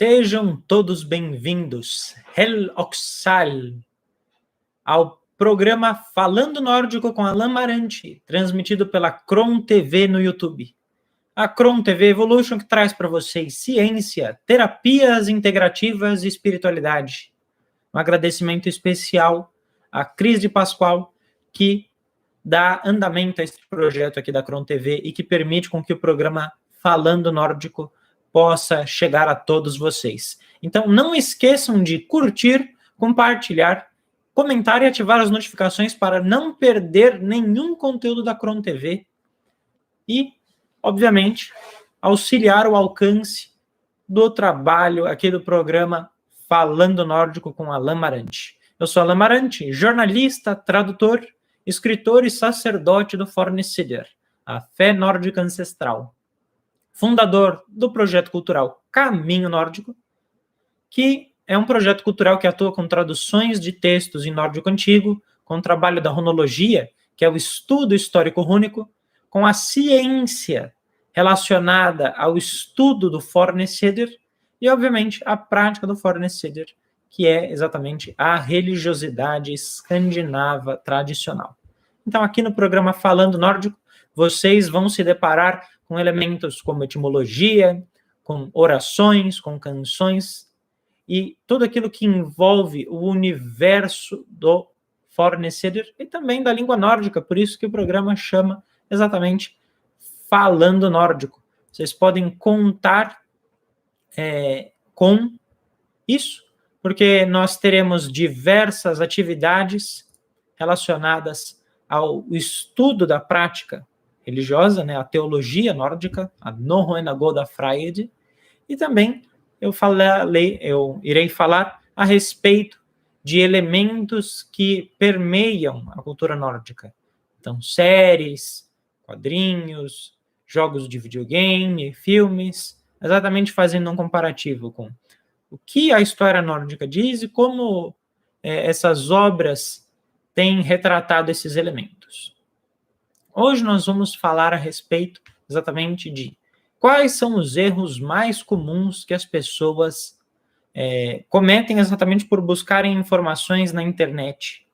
Sejam todos bem-vindos, Hel Oxal, ao programa Falando Nórdico com Alan Marante, transmitido pela Kron TV no YouTube. A Kron TV Evolution que traz para vocês ciência, terapias integrativas e espiritualidade. Um agradecimento especial a Cris de Pascoal, que dá andamento a esse projeto aqui da Kron TV e que permite com que o programa Falando Nórdico possa chegar a todos vocês. Então, não esqueçam de curtir, compartilhar, comentar e ativar as notificações para não perder nenhum conteúdo da Kron TV e, obviamente, auxiliar o alcance do trabalho aqui do programa Falando Nórdico com Alan Marante. Eu sou Alan Marante, jornalista, tradutor, escritor e sacerdote do Fornecider, a fé nórdica ancestral. Fundador do projeto cultural Caminho Nórdico, que é um projeto cultural que atua com traduções de textos em nórdico antigo, com o trabalho da runologia, que é o estudo histórico rúnico, com a ciência relacionada ao estudo do Fornecider e, obviamente, a prática do Fornecider, que é exatamente a religiosidade escandinava tradicional. Então, aqui no programa Falando Nórdico, vocês vão se deparar com elementos como etimologia, com orações, com canções e tudo aquilo que envolve o universo do Fornecider e também da língua nórdica, por isso que o programa chama exatamente Falando Nórdico. Vocês podem contar com isso, porque nós teremos diversas atividades relacionadas ao estudo da prática religiosa, né, a teologia nórdica, a Norröna Goda Fried, e também eu irei falar a respeito de elementos que permeiam a cultura nórdica. Então, séries, quadrinhos, jogos de videogame, filmes, exatamente fazendo um comparativo com o que a história nórdica diz e como essas obras têm retratado esses elementos. Hoje nós vamos falar a respeito exatamente de quais são os erros mais comuns que as pessoas cometem exatamente por buscarem informações na internet.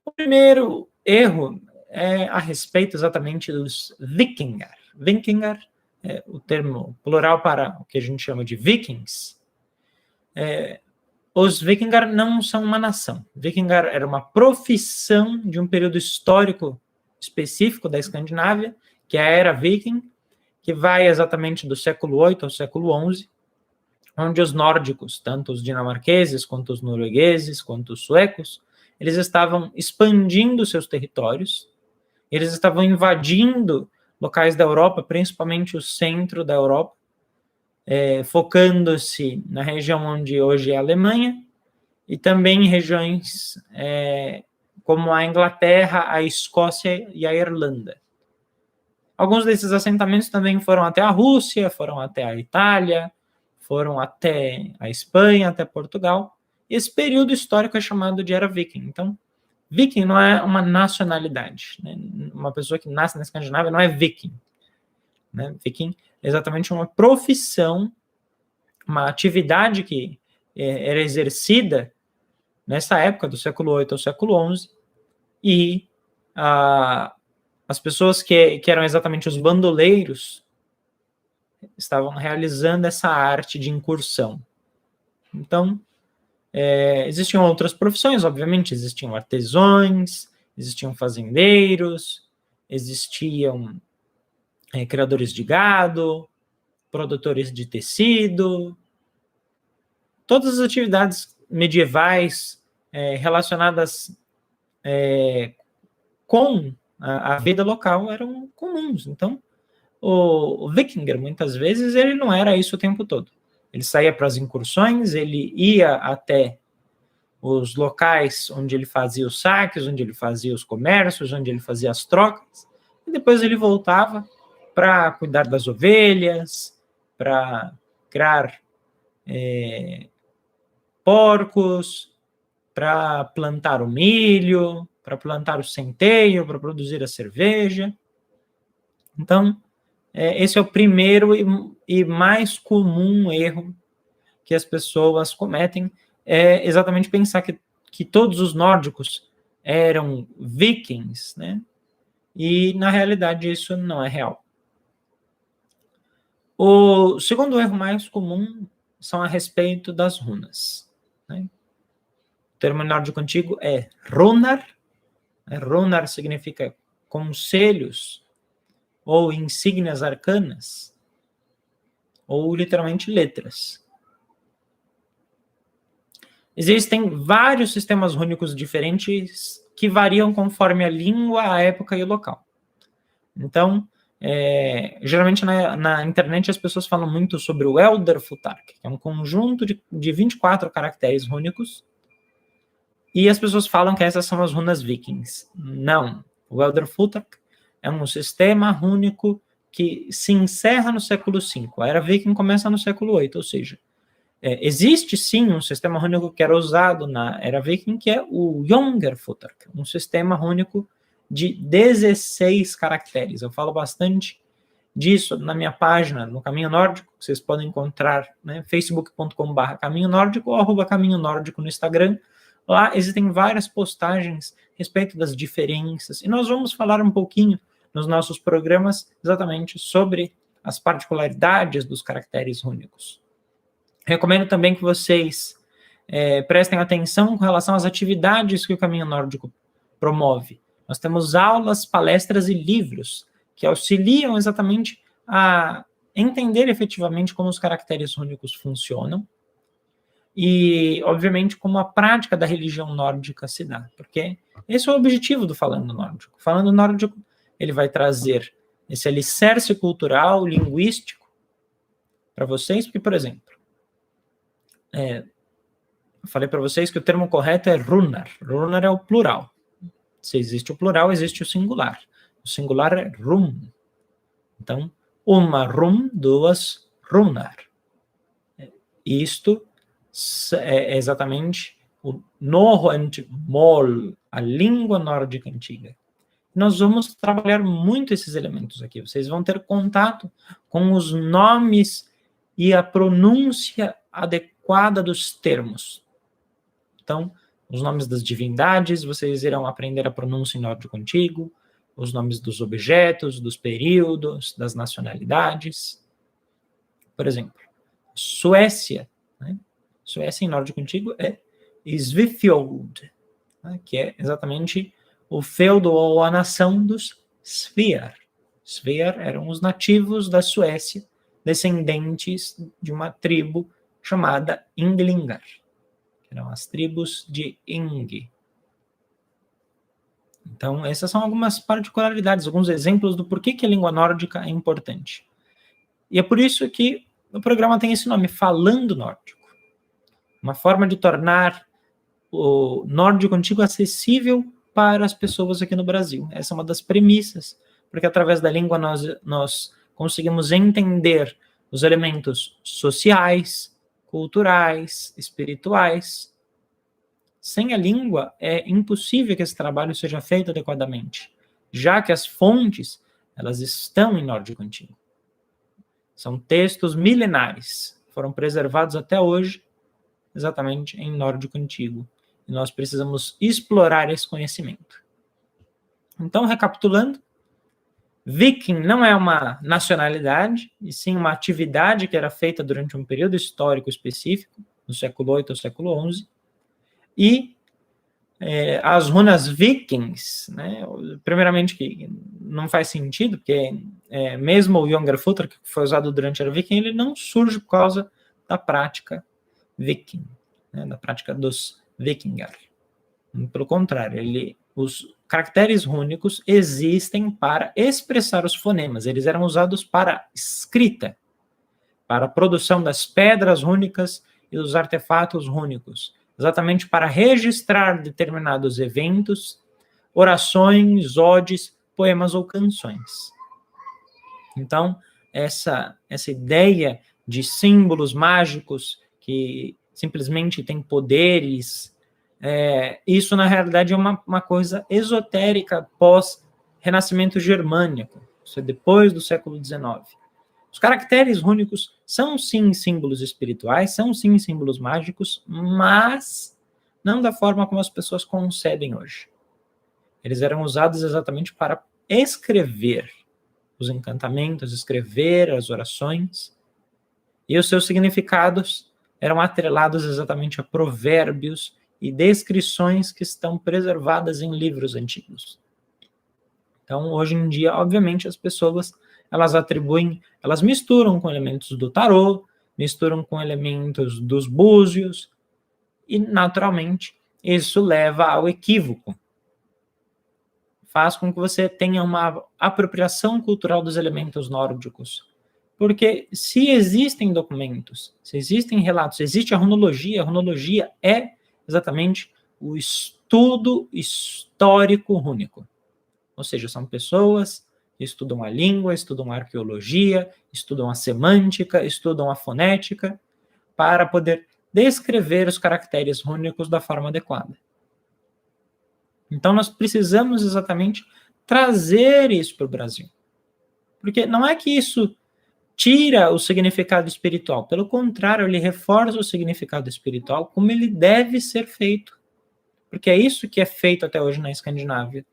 O primeiro erro é a respeito exatamente dos vikingar. Vikingar é o termo plural para o que a gente chama de vikings. Os vikingar não são uma nação. Vikingar era uma profissão de um período histórico específico da Escandinávia, que é a Era Viking, que vai exatamente do século VIII ao século XI, onde os nórdicos, tanto os dinamarqueses, quanto os noruegueses, quanto os suecos, eles estavam expandindo seus territórios, eles estavam invadindo locais da Europa, principalmente o centro da Europa, focando-se na região onde hoje é a Alemanha, e também em regiões como a Inglaterra, a Escócia e a Irlanda. Alguns desses assentamentos também foram até a Rússia, foram até a Itália, foram até a Espanha, até Portugal. Esse período histórico é chamado de Era Viking. Então, Viking não é uma nacionalidade, né? Uma pessoa que nasce na Escandinávia não é Viking, né? Viking é exatamente uma profissão, uma atividade que era exercida nessa época, do século VIII ao século XI, e as pessoas que eram exatamente os bandoleiros estavam realizando essa arte de incursão. Então, existiam outras profissões, obviamente, existiam artesãos, existiam fazendeiros, existiam criadores de gado, produtores de tecido, todas as atividades medievais relacionadas com a vida local eram comuns. Então, o vikinger, muitas vezes, ele não era isso o tempo todo. Ele saía para as incursões, ele ia até os locais onde ele fazia os saques, onde ele fazia os comércios, onde ele fazia as trocas, e depois ele voltava para cuidar das ovelhas, para criar porcos, para plantar o milho, para plantar o centeio, para produzir a cerveja. Então, esse é o primeiro e mais comum erro que as pessoas cometem é exatamente pensar que todos os nórdicos eram vikings, né? E, na realidade, isso não é real. O segundo erro mais comum são a respeito das runas, né? O termo nórdico antigo é runar. Runar significa conselhos ou insígnias arcanas, ou literalmente letras. Existem vários sistemas rúnicos diferentes que variam conforme a língua, a época e o local. Então, geralmente na internet as pessoas falam muito sobre o Elder Futhark, que é um conjunto de 24 caracteres rúnicos, e as pessoas falam que essas são as runas vikings. Não. O Elder Futhark é um sistema rúnico que se encerra no século V. A Era Viking começa no século VIII, ou seja, existe sim um sistema rúnico que era usado na Era Viking, que é o Younger Futhark, um sistema rúnico de 16 caracteres. Eu falo bastante disso na minha página, no Caminho Nórdico, que vocês podem encontrar, né, facebook.com/Caminho Nórdico ou @Caminho Nórdico no Instagram. Lá existem várias postagens a respeito das diferenças, e nós vamos falar um pouquinho nos nossos programas exatamente sobre as particularidades dos caracteres rúnicos. Recomendo também que vocês prestem atenção com relação às atividades que o Caminho Nórdico promove. Nós temos aulas, palestras e livros que auxiliam exatamente a entender efetivamente como os caracteres rúnicos funcionam e, obviamente, como a prática da religião nórdica se dá, porque esse é o objetivo do Falando Nórdico. O Falando Nórdico, ele vai trazer esse alicerce cultural, linguístico, para vocês, porque, por exemplo, eu falei para vocês que o termo correto é runar. Runar é o plural. Se existe o plural, existe o singular. O singular é rum. Então, uma rum, duas runar. Isto é exatamente o norrønt mål, a língua nórdica antiga. Nós vamos trabalhar muito esses elementos aqui. Vocês vão ter contato com os nomes e a pronúncia adequada dos termos. Então, os nomes das divindades, vocês irão aprender a pronúncia em nórdico antigo, os nomes dos objetos, dos períodos, das nacionalidades. Por exemplo, Suécia, né? Suécia em nórdico antigo é Svithjold, né? Que é exatamente o feudo ou a nação dos Svear. Svear eram os nativos da Suécia, descendentes de uma tribo chamada Ynglingar, que eram as tribos de Ing. Então, essas são algumas particularidades, alguns exemplos do porquê que a língua nórdica é importante. E é por isso que o programa tem esse nome, Falando Nórdico. Uma forma de tornar o nórdico antigo acessível para as pessoas aqui no Brasil. Essa é uma das premissas, porque através da língua nós conseguimos entender os elementos sociais, culturais, espirituais. Sem a língua, é impossível que esse trabalho seja feito adequadamente, já que as fontes, elas estão em nórdico antigo. São textos milenares, foram preservados até hoje, exatamente em nórdico antigo. E nós precisamos explorar esse conhecimento. Então, recapitulando, Viking não é uma nacionalidade, e sim uma atividade que era feita durante um período histórico específico, no século VIII ao século XI, e as runas vikings, né, primeiramente que não faz sentido, porque mesmo o Younger-Futhark, que foi usado durante a Era Viking, ele não surge por causa da prática viking, né, da prática dos vikingar. Pelo contrário, os caracteres rúnicos existem para expressar os fonemas, eles eram usados para escrita, para a produção das pedras rúnicas e dos artefatos rúnicos, exatamente para registrar determinados eventos, orações, odes, poemas ou canções. Então, essa ideia de símbolos mágicos que simplesmente têm poderes, isso na realidade é uma coisa esotérica pós-renascimento germânico, isso é depois do século XIX. Os caracteres rúnicos são sim símbolos espirituais, são sim símbolos mágicos, mas não da forma como as pessoas concebem hoje. Eles eram usados exatamente para escrever os encantamentos, escrever as orações, e os seus significados eram atrelados exatamente a provérbios e descrições que estão preservadas em livros antigos. Então, hoje em dia, obviamente, as pessoas, elas misturam com elementos do tarô, misturam com elementos dos búzios, e, naturalmente, isso leva ao equívoco. Faz com que você tenha uma apropriação cultural dos elementos nórdicos. Porque se existem documentos, se existem relatos, se existe a runologia é exatamente o estudo histórico rúnico. Ou seja, são pessoas que estudam a língua, estudam a arqueologia, estudam a semântica, estudam a fonética, para poder descrever os caracteres rúnicos da forma adequada. Então, nós precisamos exatamente trazer isso para o Brasil. Porque não é que isso tira o significado espiritual. Pelo contrário, ele reforça o significado espiritual como ele deve ser feito. Porque é isso que é feito até hoje na Escandinávia.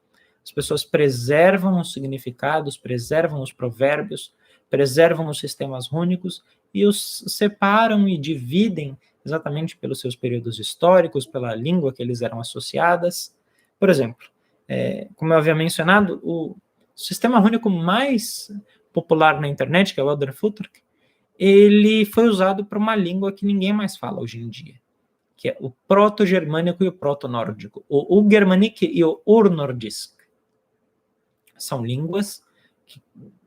As pessoas preservam os significados, preservam os provérbios, preservam os sistemas rúnicos e os separam e dividem exatamente pelos seus períodos históricos, pela língua que eles eram associadas. Por exemplo, como eu havia mencionado, o sistema rúnico mais popular na internet, que é o Elderfutterk, ele foi usado para uma língua que ninguém mais fala hoje em dia, que é o proto-germânico e o proto-nórdico, o Ugermanic e o Urnordisk. São línguas que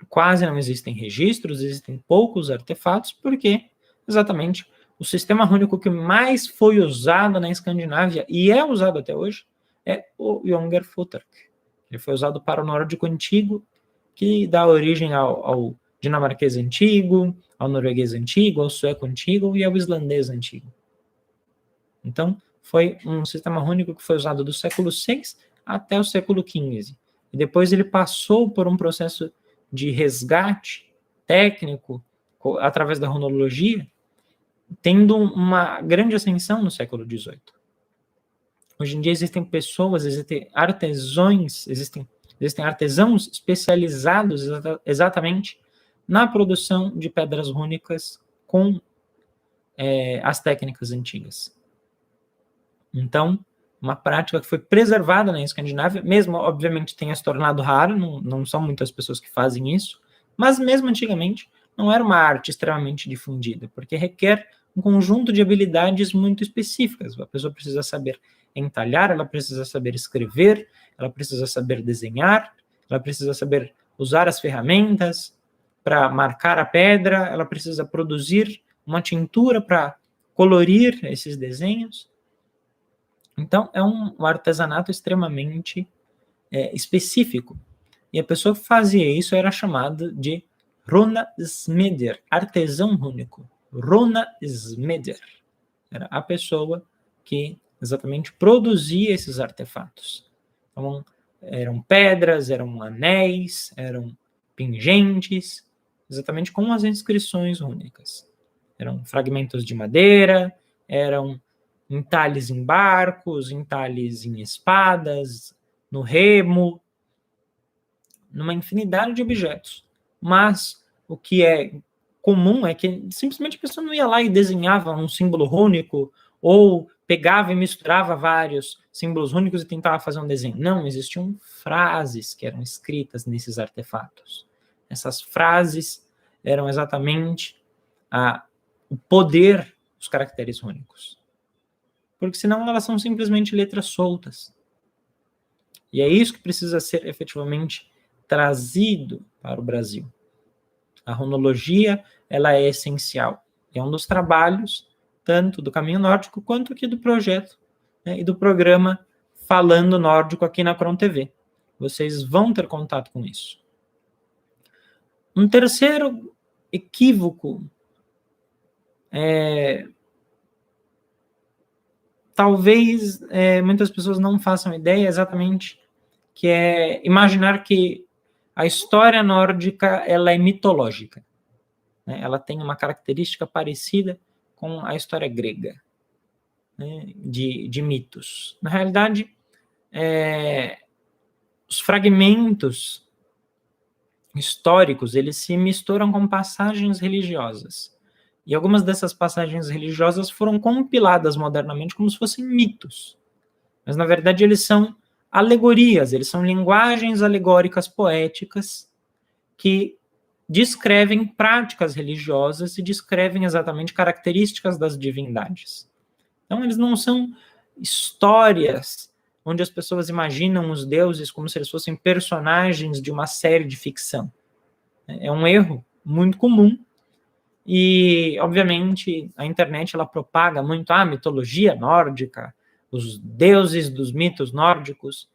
quase não existem registros, existem poucos artefatos, porque exatamente o sistema rúnico que mais foi usado na Escandinávia, e é usado até hoje, é o Jungerfutterk. Ele foi usado para o nórdico antigo, que dá origem ao dinamarquês antigo, ao norueguês antigo, ao sueco antigo e ao islandês antigo. Então, foi um sistema rúnico que foi usado do século VI até o século XV. E depois ele passou por um processo de resgate técnico através da runologia, tendo uma grande ascensão no século XVIII. Hoje em dia existem pessoas, existem artesãos, existem artesãos especializados exatamente na produção de pedras rúnicas com as técnicas antigas. Então, uma prática que foi preservada na Escandinávia, mesmo, obviamente, tenha se tornado raro, não são muitas pessoas que fazem isso, mas mesmo antigamente não era uma arte extremamente difundida, porque requer um conjunto de habilidades muito específicas. A pessoa precisa saber entalhar, ela precisa saber escrever, ela precisa saber desenhar, ela precisa saber usar as ferramentas para marcar a pedra, ela precisa produzir uma tintura para colorir esses desenhos. Então, é um artesanato extremamente específico. E a pessoa que fazia isso era chamada de runasmeder, artesão rúnico. Runasmeder era a pessoa que exatamente produzia esses artefatos. Então, eram pedras, eram anéis, eram pingentes, exatamente com as inscrições rúnicas. Eram fragmentos de madeira, eram entalhes em barcos, entalhes em espadas, no remo, numa infinidade de objetos. Mas o que é comum é que simplesmente a pessoa não ia lá e desenhava um símbolo rúnico ou pegava e misturava vários símbolos rúnicos e tentava fazer um desenho. Não, existiam frases que eram escritas nesses artefatos. Essas frases eram exatamente o poder dos caracteres rúnicos. Porque senão elas são simplesmente letras soltas. E é isso que precisa ser efetivamente trazido para o Brasil. A runologia, ela é essencial. É um dos trabalhos, tanto do Caminho Nórdico, quanto aqui do projeto, né, e do programa Falando Nórdico aqui na Cron TV. Vocês vão ter contato com isso. Um terceiro equívoco talvez muitas pessoas não façam ideia exatamente, que é imaginar que a história nórdica ela é mitológica. né, ela tem uma característica parecida com a história grega, né, de mitos. Na realidade, os fragmentos históricos, eles se misturam com passagens religiosas. E algumas dessas passagens religiosas foram compiladas modernamente como se fossem mitos. Mas, na verdade, eles são alegorias, eles são linguagens alegóricas poéticas que descrevem práticas religiosas e descrevem exatamente características das divindades. Então, eles não são histórias onde as pessoas imaginam os deuses como se eles fossem personagens de uma série de ficção. É um erro muito comum e, obviamente, a internet ela propaga muito a mitologia nórdica, os deuses dos mitos nórdicos.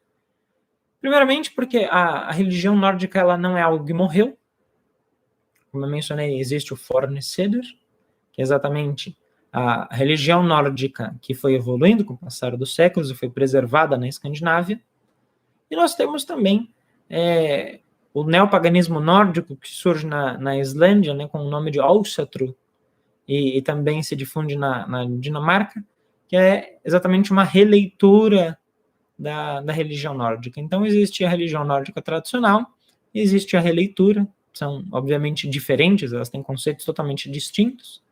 Primeiramente porque a religião nórdica ela não é algo que morreu. Como eu mencionei, existe o Forneceder, que é exatamente a religião nórdica que foi evoluindo com o passar dos séculos e foi preservada na Escandinávia. E nós temos também o neopaganismo nórdico, que surge na Islândia, né, com o nome de Áusatru, e também se difunde na Dinamarca, que é exatamente uma releitura da religião nórdica. Então, existe a religião nórdica tradicional, existe a releitura, são obviamente diferentes, elas têm conceitos totalmente distintos,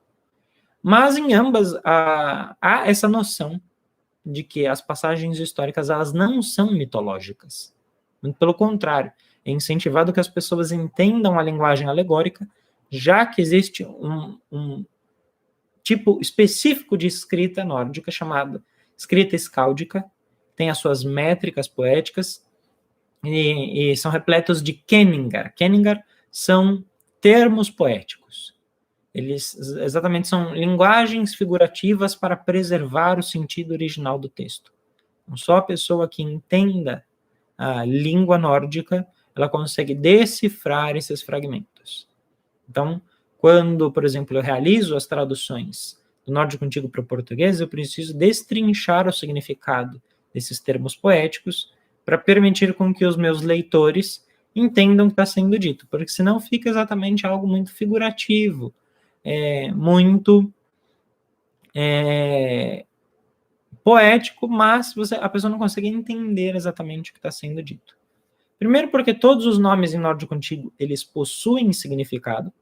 mas em ambas há essa noção de que as passagens históricas elas não são mitológicas. Muito pelo contrário, é incentivado que as pessoas entendam a linguagem alegórica, já que existe um tipo específico de escrita nórdica chamada escrita escáldica, tem as suas métricas poéticas e são repletos de kenningar. Kenningar são termos poéticos. Eles exatamente são linguagens figurativas para preservar o sentido original do texto. Então, só a pessoa que entenda a língua nórdica, ela consegue decifrar esses fragmentos. Então, quando, por exemplo, eu realizo as traduções do nórdico antigo para o português, eu preciso destrinchar o significado desses termos poéticos para permitir com que os meus leitores entendam o que está sendo dito, porque senão fica exatamente algo muito figurativo, muito poético, mas a pessoa não consegue entender exatamente o que está sendo dito. Primeiro porque todos os nomes em nórdico antigo, eles possuem significado.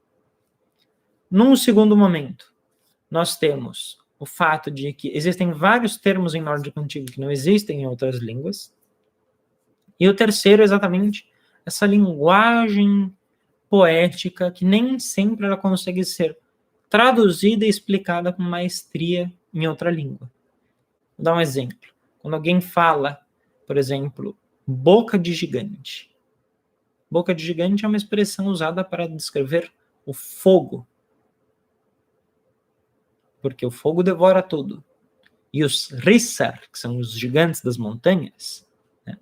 Num segundo momento, nós temos o fato de que existem vários termos em nórdico antigo que não existem em outras línguas. E o terceiro, exatamente, essa linguagem poética que nem sempre ela consegue ser traduzida e explicada com maestria em outra língua. Vou dar um exemplo. Quando alguém fala, por exemplo, boca de gigante. Boca de gigante é uma expressão usada para descrever o fogo. Porque o fogo devora tudo. E os Rissar, que são os gigantes das montanhas, né?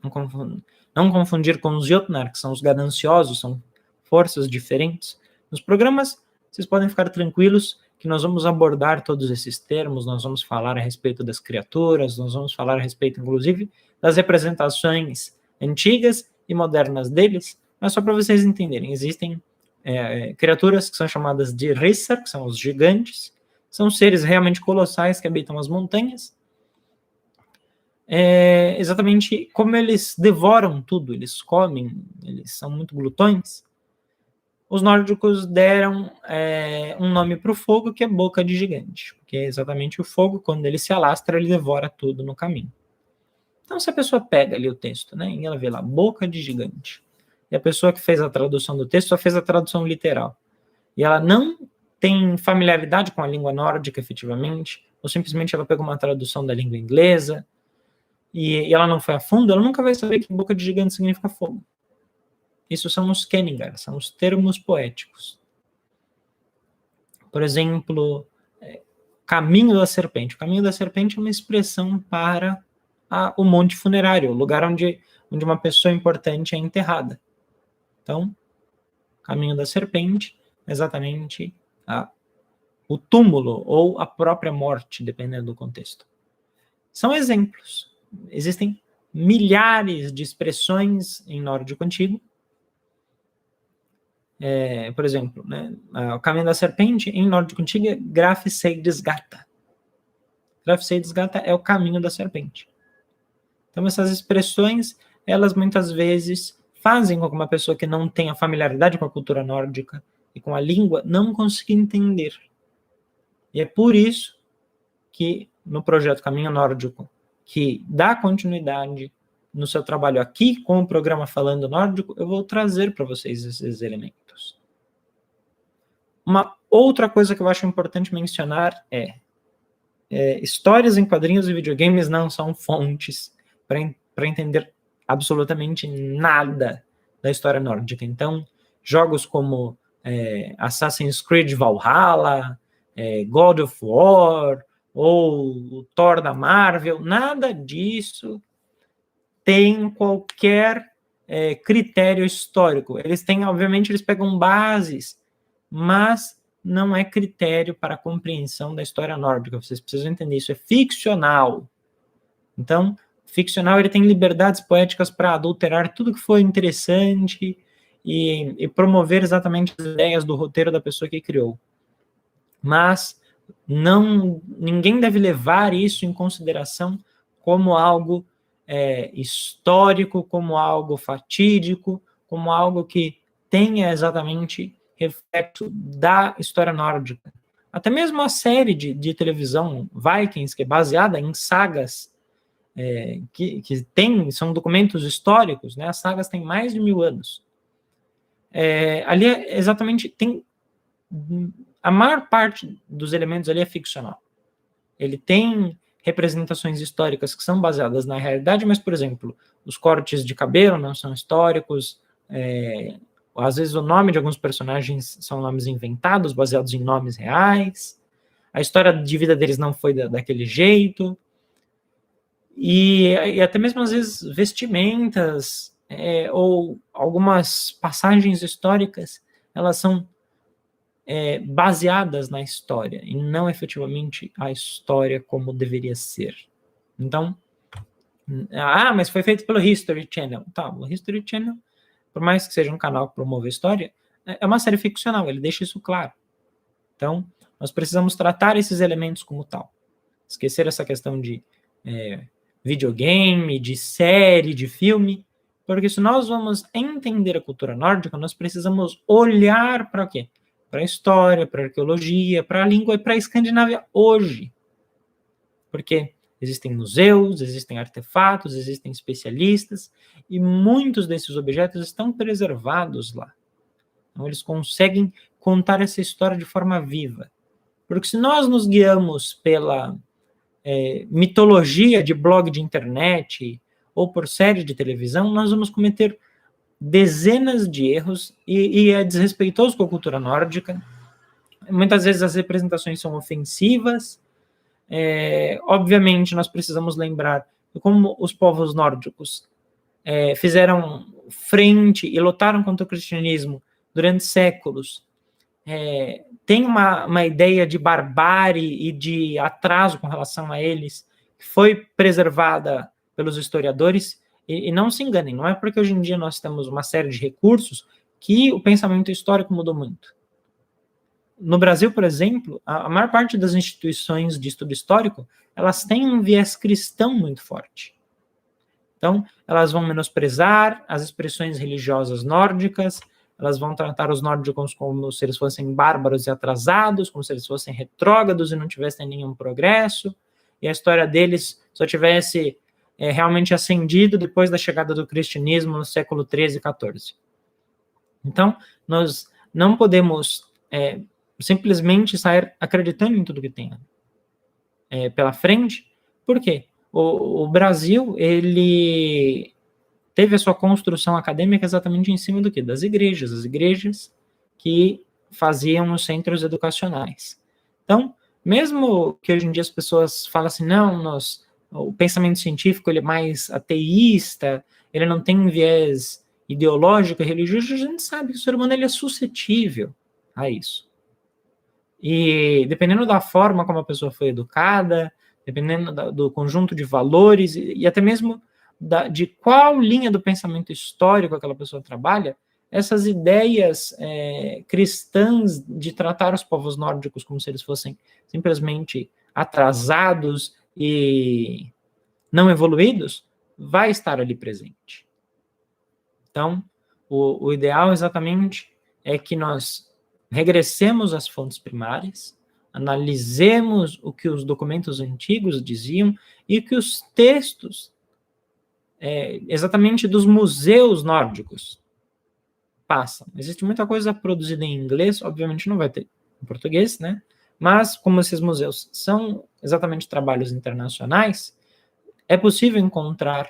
Não confundir com os Jotnar, que são os gananciosos, são forças diferentes. Nos programas, vocês podem ficar tranquilos que nós vamos abordar todos esses termos, nós vamos falar a respeito das criaturas, nós vamos falar a respeito, inclusive, das representações antigas e modernas deles, mas só para vocês entenderem, existem criaturas que são chamadas de Rissar, que são os gigantes, são seres realmente colossais que habitam as montanhas. Exatamente como eles devoram tudo, eles comem, eles são muito glutões. Os nórdicos deram um nome para o fogo, que é boca de gigante, porque é exatamente o fogo, quando ele se alastra, ele devora tudo no caminho. Então, se a pessoa pega ali o texto, né, e ela vê lá, boca de gigante, e a pessoa que fez a tradução do texto só fez a tradução literal, e ela não tem familiaridade com a língua nórdica, efetivamente, ou simplesmente ela pegou uma tradução da língua inglesa, e ela não foi a fundo, ela nunca vai saber que boca de gigante significa fogo. Isso são os kenningar, são os termos poéticos. Por exemplo, caminho da serpente. O caminho da serpente é uma expressão para o monte funerário, o lugar onde uma pessoa importante é enterrada. Então, caminho da serpente, exatamente o túmulo ou a própria morte, dependendo do contexto. São exemplos. Existem milhares de expressões em nórdico antigo. por exemplo, né, o caminho da serpente, em nórdico antigo, é Grafseidisgata. Grafseidisgata é o caminho da serpente. Então, essas expressões, elas muitas vezes fazem com que uma pessoa que não tenha familiaridade com a cultura nórdica e com a língua não consiga entender. E é por isso que no projeto Caminho Nórdico, que dá continuidade no seu trabalho aqui com o programa Falando Nórdico, eu vou trazer para vocês esses elementos. Uma outra coisa que eu acho importante mencionar é histórias em quadrinhos e videogames não são fontes para entender absolutamente nada da história nórdica. Então, jogos como Assassin's Creed Valhalla, God of War, ou o Thor da Marvel, nada disso tem qualquer critério histórico. Eles têm, obviamente, eles pegam bases, mas não é critério para a compreensão da história nórdica. Vocês precisam entender, isso é ficcional. Então, ficcional, ele tem liberdades poéticas para adulterar tudo que foi interessante e promover exatamente as ideias do roteiro da pessoa que criou. Mas ninguém deve levar isso em consideração como algo histórico, como algo fatídico, como algo que tenha exatamente reflexo da história nórdica. Até mesmo a série de televisão Vikings, que é baseada em sagas que são documentos históricos, né? As sagas têm mais de 1000 anos. Ali exatamente tem a maior parte dos elementos ali é ficcional. Ele tem representações históricas que são baseadas na realidade, mas, por exemplo, os cortes de cabelo não são históricos, às vezes o nome de alguns personagens são nomes inventados, baseados em nomes reais, a história de vida deles não foi daquele jeito, e até mesmo às vezes vestimentas ou algumas passagens históricas, elas são baseadas na história e não efetivamente a história como deveria ser. Então, mas foi feito pelo History Channel. Tá, o History Channel, por mais que seja um canal que promove a história, é uma série ficcional, ele deixa isso claro. Então, nós precisamos tratar esses elementos como tal. Esquecer essa questão de videogame, de série, de filme, porque se nós vamos entender a cultura nórdica, nós precisamos olhar para o quê? Para a história, para a arqueologia, para a língua e para a Escandinávia hoje. Porque existem museus, existem artefatos, existem especialistas, e muitos desses objetos estão preservados lá. Então, eles conseguem contar essa história de forma viva. Porque se nós nos guiamos pela mitologia de blog de internet ou por série de televisão, nós vamos cometer dezenas de erros e é desrespeitoso com a cultura nórdica. Muitas vezes as representações são ofensivas. Obviamente, nós precisamos lembrar como os povos nórdicos fizeram frente e lutaram contra o cristianismo durante séculos. Tem uma ideia de barbárie e de atraso com relação a eles, que foi preservada pelos historiadores, e não se enganem, não é porque hoje em dia nós temos uma série de recursos que o pensamento histórico mudou muito. No Brasil, por exemplo, a maior parte das instituições de estudo histórico, elas têm um viés cristão muito forte. Então, elas vão menosprezar as expressões religiosas nórdicas, elas vão tratar os nórdicos como se eles fossem bárbaros e atrasados, como se eles fossem retrógrados e não tivessem nenhum progresso, e a história deles só tivesse realmente ascendido depois da chegada do cristianismo no século 13 e 14. Então, nós não podemos simplesmente sair acreditando em tudo que tem pela frente. Por quê? O Brasil, ele teve a sua construção acadêmica exatamente em cima do quê? Das igrejas, as igrejas que faziam os centros educacionais. Então, mesmo que hoje em dia as pessoas falam assim, não, o pensamento científico ele é mais ateísta, ele não tem um viés ideológico e religioso, a gente sabe que o ser humano ele é suscetível a isso. E dependendo da forma como a pessoa foi educada, dependendo do conjunto de valores e até mesmo de qual linha do pensamento histórico aquela pessoa trabalha, essas ideias cristãs de tratar os povos nórdicos como se eles fossem simplesmente atrasados e não evoluídos, vai estar ali presente. Então, o ideal exatamente é que nós regressemos às fontes primárias, analisemos o que os documentos antigos diziam e que os textos exatamente dos museus nórdicos passam. Existe muita coisa produzida em inglês, obviamente não vai ter em português, né? Mas como esses museus são exatamente trabalhos internacionais, é possível encontrar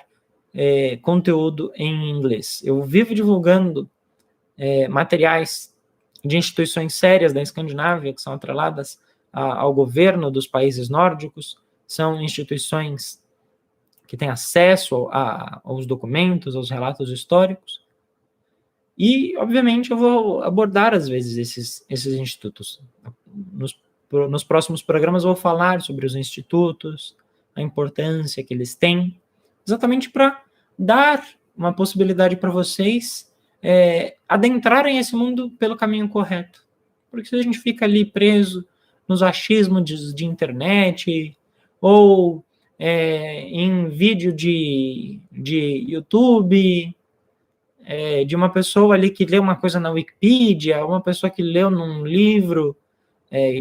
conteúdo em inglês. Eu vivo divulgando materiais de instituições sérias da Escandinávia, que são atreladas ao governo dos países nórdicos, são instituições que têm acesso aos documentos, aos relatos históricos, e, obviamente, eu vou abordar, às vezes, esses institutos. Nos próximos programas eu vou falar sobre os institutos, a importância que eles têm, exatamente para dar uma possibilidade para vocês adentrarem esse mundo pelo caminho correto. Porque se a gente fica ali preso nos achismos de internet, ou em vídeo de YouTube, de uma pessoa ali que leu uma coisa na Wikipedia, uma pessoa que leu num livro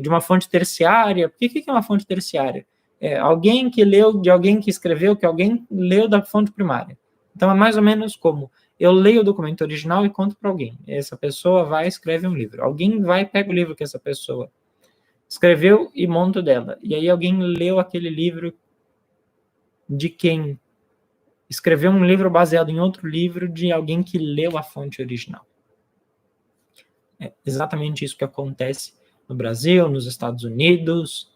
de uma fonte terciária. Por que é uma fonte terciária? Alguém que leu de alguém que escreveu, que alguém leu da fonte primária. Então, é mais ou menos como eu leio o documento original e conto para alguém. Essa pessoa vai e escreve um livro. Alguém vai e pega o livro que essa pessoa escreveu e monta dela. E aí alguém leu aquele livro de quem escreveu um livro baseado em outro livro de alguém que leu a fonte original. É exatamente isso que acontece no Brasil, nos Estados Unidos,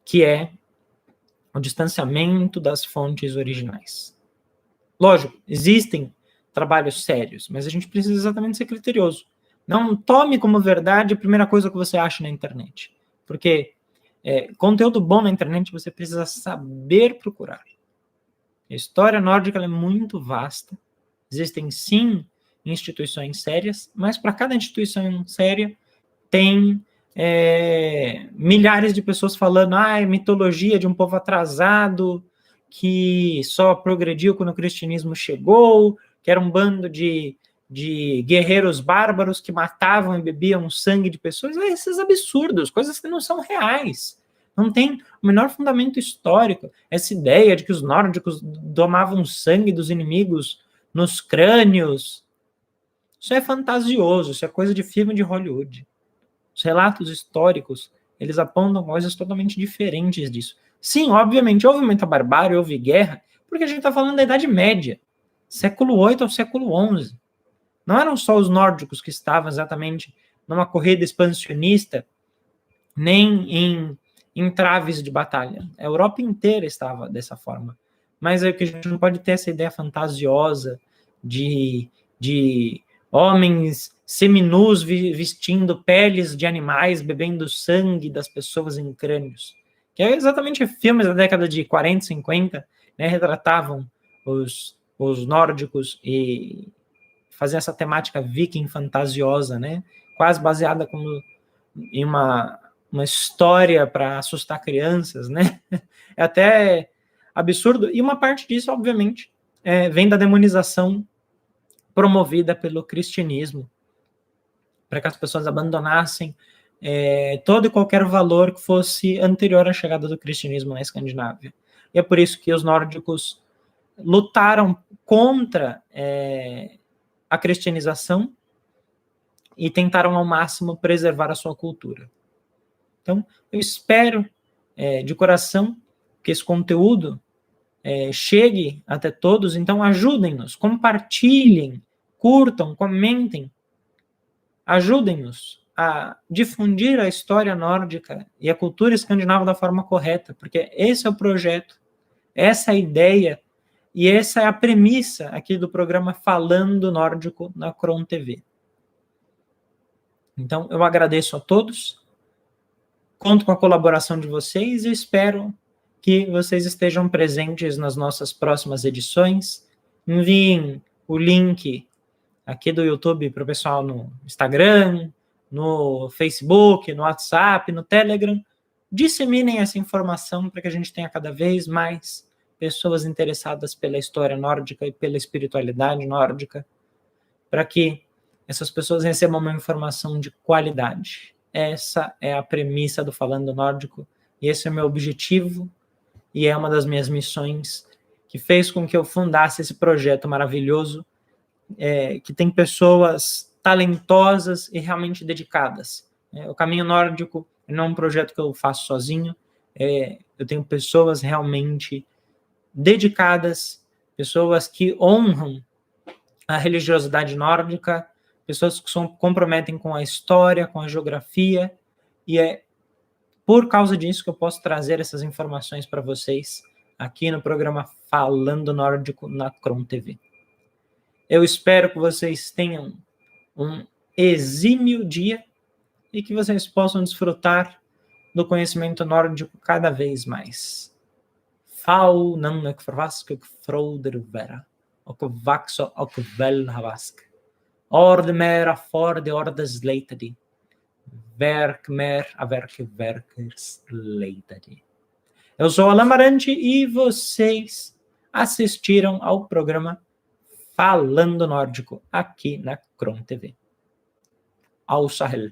que é o distanciamento das fontes originais. Lógico, existem trabalhos sérios, mas a gente precisa exatamente ser criterioso. Não tome como verdade a primeira coisa que você acha na internet, porque conteúdo bom na internet você precisa saber procurar. A história nórdica é muito vasta, existem sim instituições sérias, mas para cada instituição séria tem milhares de pessoas falando é mitologia de um povo atrasado, que só progrediu quando o cristianismo chegou, que era um bando de guerreiros bárbaros que matavam e bebiam sangue de pessoas. Esses absurdos, coisas que não são reais. Não tem o menor fundamento histórico. Essa ideia de que os nórdicos domavam sangue dos inimigos nos crânios, isso é fantasioso, isso é coisa de filme de Hollywood. Os relatos históricos, eles apontam coisas totalmente diferentes disso. Sim, obviamente, houve muita barbárie, houve guerra, porque a gente está falando da Idade Média, século VIII ao século XI. Não eram só os nórdicos que estavam exatamente numa corrida expansionista, nem em entraves de batalha. A Europa inteira estava dessa forma. Mas é que a gente não pode ter essa ideia fantasiosa de homens seminus vestindo peles de animais, bebendo sangue das pessoas em crânios. Que é exatamente filmes da década de 40, 50, né, retratavam os nórdicos e faziam essa temática viking fantasiosa, né, quase baseada como em uma história para assustar crianças, né? É até absurdo. E uma parte disso, obviamente, vem da demonização promovida pelo cristianismo, para que as pessoas abandonassem todo e qualquer valor que fosse anterior à chegada do cristianismo na Escandinávia. E é por isso que os nórdicos lutaram contra a cristianização e tentaram ao máximo preservar a sua cultura. Então, eu espero de coração que esse conteúdo chegue até todos. Então, ajudem-nos, compartilhem, curtam, comentem, ajudem-nos a difundir a história nórdica e a cultura escandinava da forma correta, porque esse é o projeto, essa é a ideia e essa é a premissa aqui do programa Falando Nórdico na Kron TV. Então, eu agradeço a todos, conto com a colaboração de vocês e espero que vocês estejam presentes nas nossas próximas edições. Enviem o link aqui do YouTube para o pessoal no Instagram, no Facebook, no WhatsApp, no Telegram. Disseminem essa informação para que a gente tenha cada vez mais pessoas interessadas pela história nórdica e pela espiritualidade nórdica, para que essas pessoas recebam uma informação de qualidade. Essa é a premissa do Falando Nórdico, e esse é o meu objetivo, e é uma das minhas missões, que fez com que eu fundasse esse projeto maravilhoso, que tem pessoas talentosas e realmente dedicadas. O Caminho Nórdico não é um projeto que eu faço sozinho, eu tenho pessoas realmente dedicadas, pessoas que honram a religiosidade nórdica, pessoas que se comprometem com a história, com a geografia, e é por causa disso que eu posso trazer essas informações para vocês aqui no programa Falando Nórdico na Kron TV. Eu espero que vocês tenham um exímio dia e que vocês possam desfrutar do conhecimento nórdico cada vez mais. Fau não é que froder vera, och vaxo och väl havask. Ord mera for de ordes leitadi. Verk mer a verkers leitadi. Eu sou Alan Marante e vocês assistiram ao programa Falando Nórdico aqui na Kron TV. Ao Sahel.